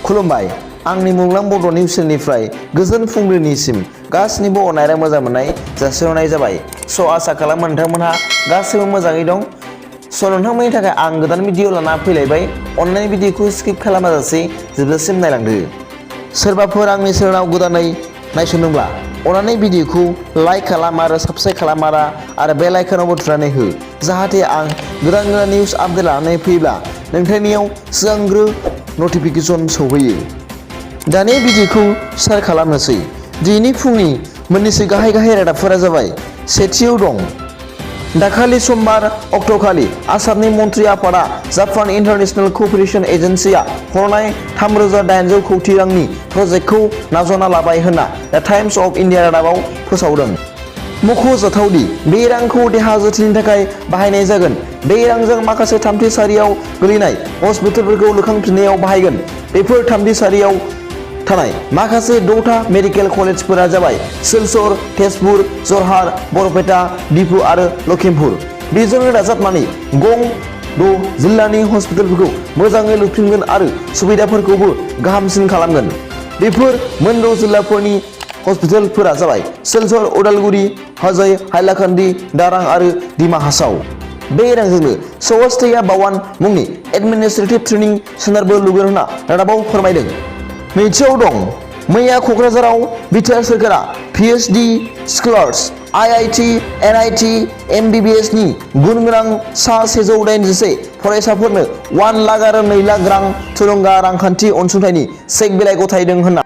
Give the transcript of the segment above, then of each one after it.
खुलुमबाय आंनि मुलुगनां बड' निउस चेनेलनिफ्राय गोजोन फुंबिलिनिसिम गासैनिबो अननाय आरो मोजां मोननाय जासिहरनाय जाबाय। स' आसा खालामो नोंथांमोनहा गासैबो मोजाङै दं। स' नोंथांमोननि थाखाय आं गोदान भिडिअ लाना फैलायबाय। अननानै भिडिअखौ स्किप खालामाजासे जोबजासिम नायलांदो। सोरबाफोर आंनि चेनेलाव गोदानै नायसनदोंब्ला अननानै भिडिअखौ लाइक खालाम आरो साबस्क्राइब खालाम आरो बेल आइकनावबो थुनानै हो, जाहाथे आं गोदान निउस आपडेट लानानै फैयोब्ला नोंथांनियाव सिगांग्रो नटिफिकेसन सौहैयो। दानि भिडिअखौ शेयार खालामनोसै। दिनै फुंनि मोननैसो गाहाय रादाबफोरा जाबाय। सेथियाव दं, दाखालि समबार अक्ट'खालि आसामनि मन्थ्रि आफादा जापान इन्टारनेशनेल क'अपारेशन एजेन्सिया हरनाय 3,800 कौटि रांनि प्रजेक्टखौ नाजावना लाबाय होनना दा टाइम्स अफ इन्डिया रादाबाव फोसावदों। मख'जाथावदि बे रांखौ देहा जोथोननि थाखाय बाहायनाय जागोन। बे रांजों माखासे थामथि सारियाव गोलैनाय हस्पिटालफोरखौ लुखांफिननायाव बाहायगोन। बेफोर थामथि सारियाव थानाय माखासे 6था मेडिकेल कलेजफोरा जाबाय सिलचर, तेजपुर, जरहाट, बरपेटा, डिफु आरो लखिमपुर। बेजोंनो दाजाबनानै गं 6 जिल्लानि हस्पिटालफोरखौ मोजाङै लुफिनगोन आरो सुबिदाफोरखौबो गाहामसिन खालामगोन। बेफोर मोन 6 जिल्लाफोरनि हस्पिटालफोरा जाबाय सिलचर, उदालगुरि, हाजै, हाइलाकान्दि, दारां आरो दिमा हासाव। बे रांजोंनो स्वास्थ्य बावान मुंनि एडमिनिस्ट्रेटिभ ट्रेनिं सेन्टारबो लुगोन होनना रादाबाव फोरमायदों। नैथियाव दं, मैया क'क्राझाराव BTR सोरखारा PhD स्कलार्स IIT, NIT, MBBS नि गुन गोनां सा 181 फरायसाफोरनो 1 लाख आरो 2 लाख रां थुलुंगा रांखान्थि अनसुंथाइनि चेक बिलाइ गथायदों होनना।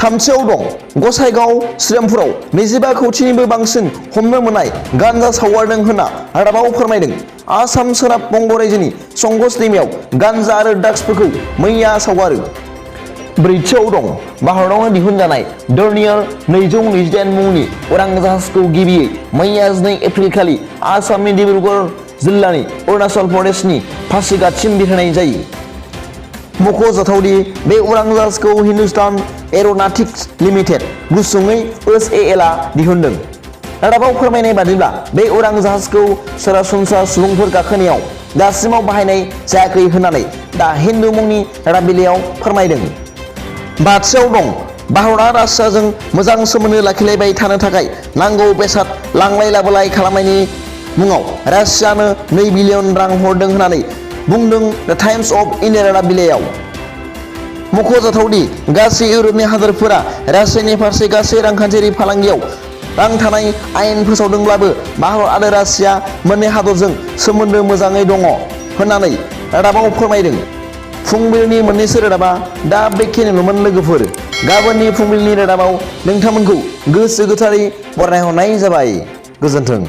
थामथियाव दं, गसाइगाव श्रीरामपुराव 25 कौटिनिबो बांसिन हमनो मोननाय गान्जा सावगारदों होनना रादाबाव फोरमायदों। आसाम सोनाब बंग रायजोनि संकस दैमायाव गान्जा आरो ड्राग्सफोरखौ मैया सावगारो। ब्रैथियाव दं, भारतावनो दिहुनजानाय डर्नियर 228 मुंनि उरां जाहाजखौ गिबियै मैया 2 एप्रिल खालि आसामनि डिब्रुगड़ जिल्लानि अरुणाचल प्रदेशनि पासीघाटसिम बिरहोनाय जायो। मख'जाथावदि बे उरां जाहाजखौ हिन्दुस्तान एर'नटिक्स लिमिटेड गुसुङै HAL आ दिहुनदों। रादाबाव फोरमायनाय बादिब्ला बे उरां जाहाजखौ सरासनस्रा सुबुंफोर गाखोनायाव दासिमाव बाहायनाय जायाखै होननानै दा हिन्दु मुंनि रादाब बिलाइयाव फोरमायदों। बाथियाव दं, भारतआ रासियाजों मोजां सोमोन्दो लाखिलायबाय थानो थाखाय नांगौ बेसाद लांलाय लाबोलाय खालामनायनि मुङाव रासियानो 2 बिलियन रां हरदों होननानै बुंदों दा टाइम्स अफ इन्डिया रादाब बिलाइयाव। मख'जाथावदि गासै इउर'पनि हादोरफोरा रासियानि फारसे गासै रांखान्थियारि फालांगियाव रां थानाय आयेन फोसावदोंब्लाबो भारत आरो रासिया मोननै हादरजों सोमोन्दो मोजाङै दङ होननानै रादाबाव फोरमायदों। फुंबिलिनि मोननैसो रादाबा दा बेखिनिल'मोन लोगोफोर। गाबोननि फुंबिलिनि रादाबाव नोंथांमोनखौ गोसो गोथारै बरायहरनाय जाबाय। गोजोन्थों।